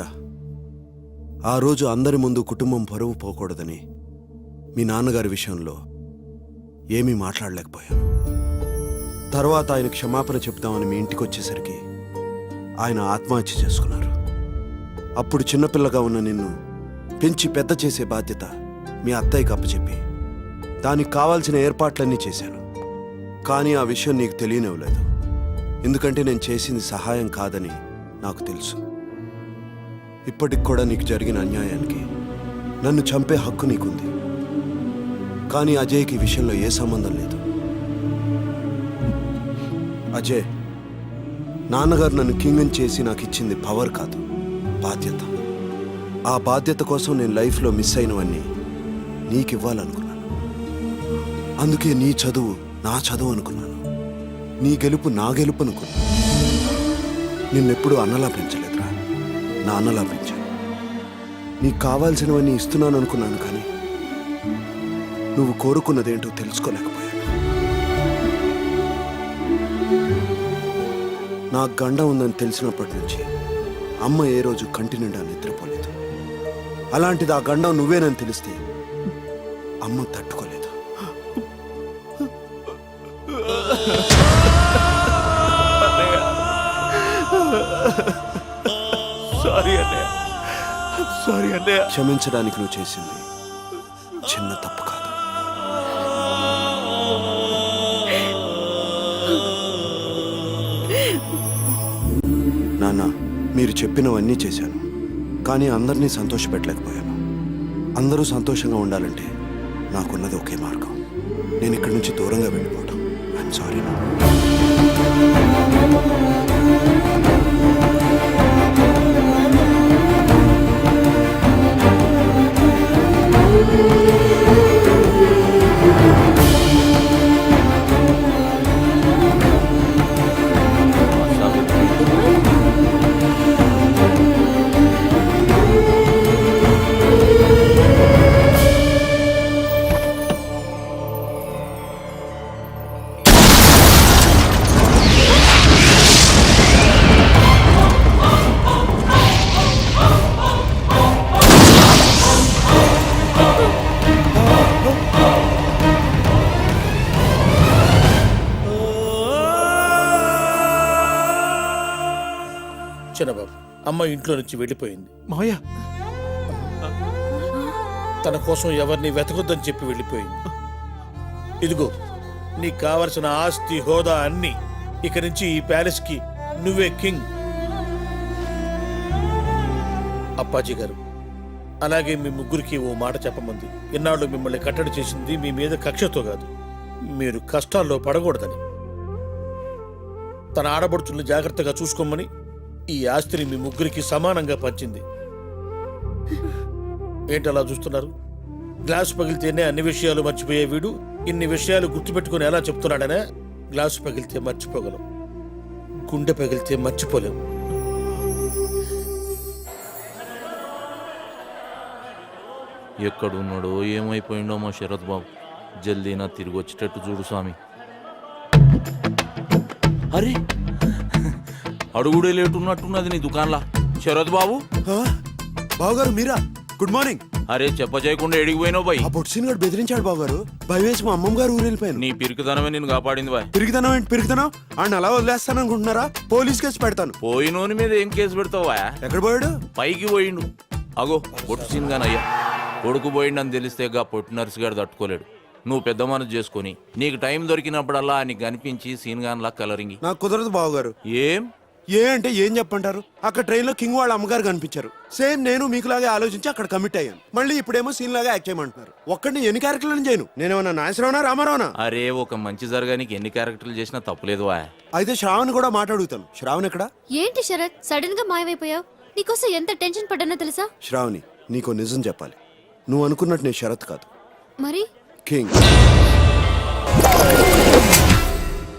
ఆ రోజు అందరి ముందు కుటుంబం పరువు పోకూడదని మీ నాన్నగారి విషయంలో ఏమీ మాట్లాడలేకపోయాను. తర్వాత ఆయన క్షమాపణ చెప్తామని మీ ఇంటికి వచ్చేసరికి ఆయన ఆత్మహత్య చేసుకున్నారు. అప్పుడు చిన్నపిల్లగా ఉన్న నిన్ను పెంచి పెద్ద చేసే బాధ్యత మీ అత్తయ్యకి అప్పచెప్పి దానికి కావాల్సిన ఏర్పాట్లన్నీ చేశాను. కానీ ఆ విషయం నీకు తెలియనివ్వలేదు. ఎందుకంటే నేను చేసింది సహాయం కాదని నాకు తెలుసు. ఇప్పటికి కూడా నీకు జరిగిన అన్యాయానికి నన్ను చంపే హక్కు నీకుంది. కానీ అజయ్కి ఈ విషయంలో ఏ సంబంధం లేదు. అజయ్, నాన్నగారు నన్ను కింగ్ చేసి నాకు ఇచ్చింది పవర్ కాదు, బాధ్యత. ఆ బాధ్యత కోసం నేను లైఫ్లో మిస్ అయినవన్నీ నీకు ఇవ్వాలనుకున్నాను. అందుకే నీ చదువు నా చదువు అనుకున్నాను, నీ గెలుపు నా గెలుపు అనుకున్నాను. నిన్నెప్పుడు అన్నలా పెంచలేదురా, నా అన్నలా పెంచాను. నీకు కావాల్సినవన్నీ ఇస్తున్నాను అనుకున్నాను, కానీ నువ్వు కోరుకున్నదేంటో తెలుసుకోలేకపోయాను. నాకు గండం ఉందని తెలిసినప్పటి నుంచి అమ్మ ఏ రోజు కంటి నిండా నిద్రపోలేదు. అలాంటిది ఆ గండం నువ్వేనని తెలిస్తే అమ్మ తట్టుకోలేదు. సారీ అన్నయ్య, సారీ అన్నయ్య. క్షమించడానికి నువ్వు చేసింది చిన్న తప్పు కాదు. నాన్న, మీరు చెప్పినవన్నీ చేశాను, కానీ అందరినీ సంతోషపెట్టలేకపోయాను. అందరూ సంతోషంగా ఉండాలంటే నాకున్నది ఒకే మార్గం. నేను ఇక్కడి నుంచి దూరంగా వెళ్ళిపోవటం. I'm sorry. చిన్నబాబు, అమ్మ ఇంట్లో నుంచి వెళ్ళిపోయింది. మావయ్య, తన కోసం ఎవరిని వెతకొద్దని చెప్పి వెళ్ళిపోయింది. ఇదిగో నీకు కావలసిన ఆస్తి, హోదా అన్ని. ఇక నుంచి ఈ ప్యాలెస్ కి నువ్వే కింగ్. అప్పాజీ గారు, అలాగే మీ ముగ్గురికి ఓ మాట చెప్పమంది. ఇన్నాళ్ళు మిమ్మల్ని కట్టడి చేసింది మీ మీద కక్షతో కాదు, మీరు కష్టాల్లో పడకూడదని. తన ఆడబడుచుల్ని జాగ్రత్తగా చూసుకోమని ఈ ఆస్తిని మీ ముగ్గురికి సమానంగా పంచింది. ఏంటలా చూస్తున్నారు? గ్లాసు పగిలితేనే అన్ని విషయాలు మర్చిపోయే వీడు ఇన్ని విషయాలు గుర్తుపెట్టుకుని ఎలా చెప్తున్నాడనే? గ్లాసు పగిలితే మర్చిపోగలం, గుండె పగిలితే మర్చిపోలేం. ఎక్కడున్నాడో ఏమైపోయిండో మా శరత్ బాబు. జల్దీనా తిరిగి వచ్చేటట్టు చూడు స్వామి. అరే, అడుగుడే లేటున్నట్టున్నది నీ దుకాన్లా. శరత్ బాబు. బావగారు మీరా? Good morning. అరే, చెప్ప చేయకుండా ఎడిగిపోయినావు బాయ్. ఆ బొట్సిన్ గడు బెదిరించాడు బావగారు. భయం వేసి మా అమ్మమ్మ గారు ఊరు వెళ్ళిపోయాను. నీ పిరికిదనమే నేను కాపాడింది బాయ్. పిరికిదనం ఏంటి? పిరికిదనం ఆయన అలా వదిలేస్తాను అనుకుంటున్నారా? పోలీస్ కేసు పెడతాను. పోయినోని మీద ఏం కేసు పెడతావు బాయ్? ఎక్కడ పోయాడు? పైకి పోయిండు. అగో బొట్టు గానయ్యా. కొడుకు పోయిండని తెలిస్తే గా పొట్టి నర్సు గారు తట్టుకోలేడు. నువ్వు పెద్ద మనసు చేసుకుని నీకు టైం దొరికినప్పుడల్లా నీకు కనిపించి సీన్ గాన్లా కలరింగి. నాకు కుదరదు బావగారు. ఏం అంటే ఏం చెప్పంటారు? అక్కడ ట్రైన్ లో కింగ్ వాళ్ళ అమ్మగారు కనిపించారు. సేమ్ నేను మీకులాగే ఆలోచించి అక్కడ కమిట్ అయ్యాను. మళ్ళీ ఇప్పుడేమో సీన్ లాగా యాక్ట్ చేయమంటున్నారు. ఒక్కడిని ఎన్ని క్యారెక్టర్లను చేయను? నేనేమన్నా నాగేశ్వరరావునా రామారావునా? అరే, ఒక మంచి జరగానికి ఎన్ని క్యారెక్టర్లు చేసినా తప్పులేదు వా. అయితే శ్రావణ్ కూడా మాట్లాడుగుతాను. శ్రావణ్ ఎక్కడా? ఏంటి శరత్, సడన్ గా మాయమైపోయావు? నీకోసం ఎంత టెన్షన్ పడ్డానో తెలుసా? శ్రావణి, నీకో నిజం చెప్పాలి. నువ్వు అనుకున్నట్టు నేను శరత్ కాదు, మరి కింగ్.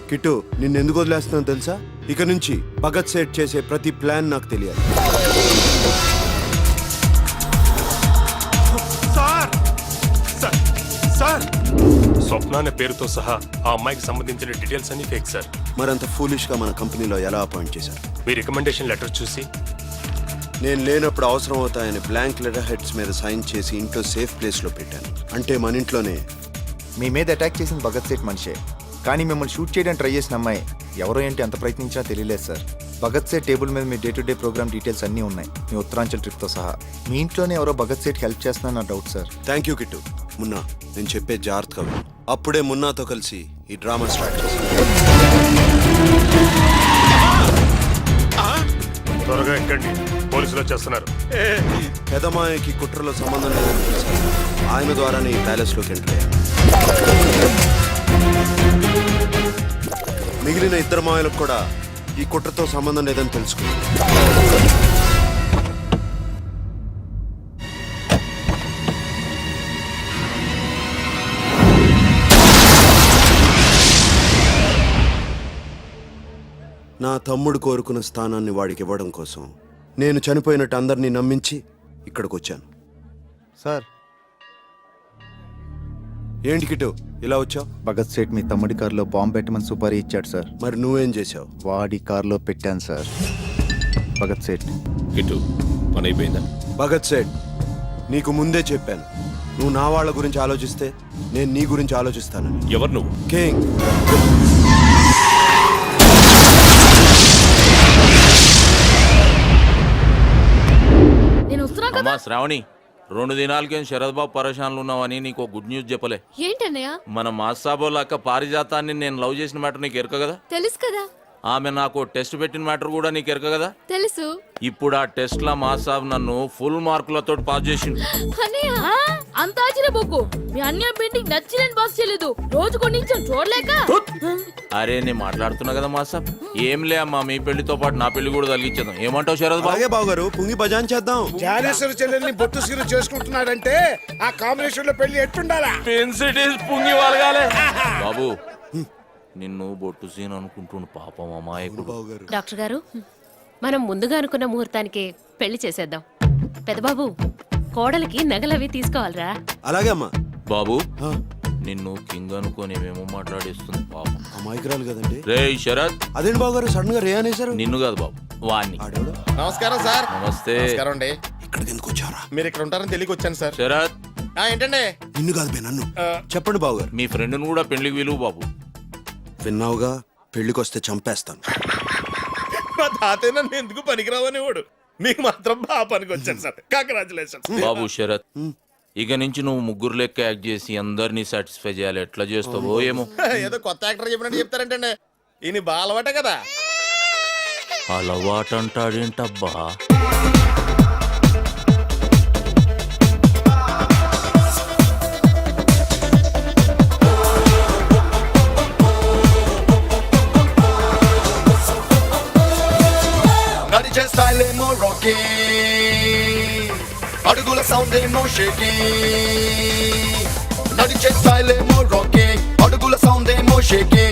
కిట్టు, నిన్నెందుకు వదిలేస్తున్నాను తెలుసా? ఇక నుంచి భగత్ సేట్ చేసే ప్రతి ప్లాన్ నాకు తెలియాలి. సార్ సార్ సార్ స్వప్న అనే పేరుతో సహా ఆ అమ్మాయికి సంబంధించిన డీటెయిల్స్ అన్ని ఫేక్ సార్. మరంత ఫూలిష్ గా మన కంపెనీలో ఎలా అపాయింట్ చేశారు? మీ రికమెండేషన్ లెటర్ చూసి నేను లేనప్పుడు అవసరం అవుతాయని బ్లాంక్ లెటర్ హెడ్స్ మీద సైన్ చేసి ఇంట్లో సేఫ్ ప్లేస్ లో పెట్టాను. అంటే మన ఇంట్లోనే. మీ మీద అటాక్ చేసిన భగత్ సేట్ మనిషే, కానీ మిమ్మల్ని షూట్ చేయడానికి ట్రై చేసిన అమ్మాయి ఎవరో ఏంటి అంత ప్రయత్నించినా తెలియలేదు సార్. భగత్ సేట్ టేబుల్ మీద మీ day to day program details అన్నీ ఉన్నాయి, మీ ఉత్తరాంచల్ ట్రిప్తో సహా. మీ ఇంట్లోనే ఎవరో భగత్ సేట్ హెల్ప్ చేస్తున్నా నా doubt sir. Thank you Kittu. Munna, నేను చెప్పే జాగ్రత్తగా విను. అప్పుడే మున్నాతో కలిసి ఈ డ్రామా స్టార్ట్ చేశాను. త్వరగా ఎక్కండి, పోలీసులు వచ్చేస్తున్నారు. పెదమాయకి కుట్రలో సంబంధం లేదని తెలిసాను. ఆయన ద్వారానే ఈ ప్యాలెస్ లోకి ఎంటర్ అయ్యాను. మిగిలిన ఇద్దరు మాయలకు కూడా ఈ కుట్రతో సంబంధం లేదని తెలుసుకున్నాను. నా తమ్ముడు కోరుకున్న స్థానాన్ని వాడికి ఇవ్వడం కోసం నేను చనిపోయినట్టు అందరినీ నమ్మించి ఇక్కడికి వచ్చాను. సార్ ఏంటి కిట్టు ఇలా వచ్చావు? భగత్ సేట్ మీ తమ్ముడి కారులో బాంబు పెట్టమని సుపారీ ఇచ్చాడు సార్. మరి నువ్వేం చేసావు? వాడి కారులో పెట్టాను సార్. భగత్ సేట్ కిట్టు పని అయిపోయిందా? భగత్ సేట్, నీకు ముందే చెప్పాను, నువ్వు నా వాళ్ళ గురించి ఆలోచిస్తే నేను నీ గురించి ఆలోచిస్తానని. ఎవరు నువ్వు? కింగ్. అమ్మా శ్రావణి, 2 దినాలకేం శరద్ బాబు పరేషాన్లు ఉన్నావని నీకు గుడ్ న్యూస్ చెప్పలే. ఏంటన్నయ్య? మన మాసాబోల అక్క పారిజాతాన్ని నేను లవ్ చేసిన మ్యాటర్ నీకు ఎరక కదా? తెలుసు కదా. ఆమె నాకు టెస్ట్ పెట్టిన మ్యాటర్ కూడా నీకు ఎరక కదా? తెలుసు. ఇప్పుడు ఆ టెస్ట్ లా మాసాబ్ నన్ను ఫుల్ మార్కులతో పాస్ చేసిండు. అంత ఆశ్చర్యపోకు, మీ అన్య పెయింటింగ్ నచ్చిలేని బాస్ చేయలేదు, రోజు కొన్ని చూడలేక. అరే నేను మాట్లాడుతున్నా కదా మాసాబ్. ఏం లే అమ్మా, మీ పెళ్లితో పాటు నా పెళ్లి కూడా తగిలించేద్దాం. ఏమంటావు శరద్ బాబు? అలాగే బాబు గారు, పుంగి బజాన్ చేద్దాం. జ్ఞానేశ్వర చెల్లెల్ని బొట్టు సీరు చేసుకుంటున్నాడంటే ఆ కాంబినేషన్ లో పెళ్లి ఎట్టుండాలా? పుంగి వాళ్ళగాలే. బాబు నిన్ను బొట్టు సీన్ అనుకుంటుండు పాపం అమ్మాయి. డాక్టర్ గారు, మనం ముందుగా అనుకున్న ముహూర్తానికి పెళ్లి చేసేద్దాం. పెద్దబాబు, కోడలికి నగలవి తీసుకోవాలరా. అలాగే అమ్మా. బాబు నిన్ను కింగ్ అనుకోని ఏమేమో మాట్లాడేస్తుంది పాపం. అమాయకురాలు కదండి. రే శరత్. అదేంటి బాబు గారు సడన్ గా రే అనేసారు? నిన్ను కాదు బాబు, వాణ్ణి. నమస్కారం సార్. నమస్తే. నమస్కారం అండి. ఇక్కడికి ఎందుకు వచ్చారా? మీరు ఇక్కడ ఉంటారని తెలియక వచ్చాను సార్. శరత్. ఏంటండి? నిన్ను కాదు బే, నన్ను. చెప్పండి బాబు గారు. మీ ఫ్రెండ్ని కూడా పెళ్లికి విలువ బాబు. విన్నావుగా, పెళ్లికొస్తే చంపేస్తాను. మా తాతయ్య నన్ను ఎందుకు పనికిరావని వాడు, మీకు మాత్రం బాగా పనికి వచ్చాను సార్. కంగ్రాచులేషన్స్. బాబు శరత్, ఇక నుంచి నువ్వు ముగ్గురు లెక్క యాక్ట్ చేసి అందరినీ సాటిస్ఫై చేయాలి. ఎట్లా చేస్తావో ఏమో. ఏదో కొత్త యాక్టర్ చెప్పినట్టు చెప్తారంటండి. ఈయన బాగా అలవాటే కదా. అలవాటు అంటాడేంటబ్బా? నడిచే స్టైల్ ఏమో రాకీ, అడుగుల సౌండ్ ఏమో షేకీ. నడిచే స్టైల్ ఏమో రాకీ, అడుగుల సౌండ్ ఏమో షేకీ.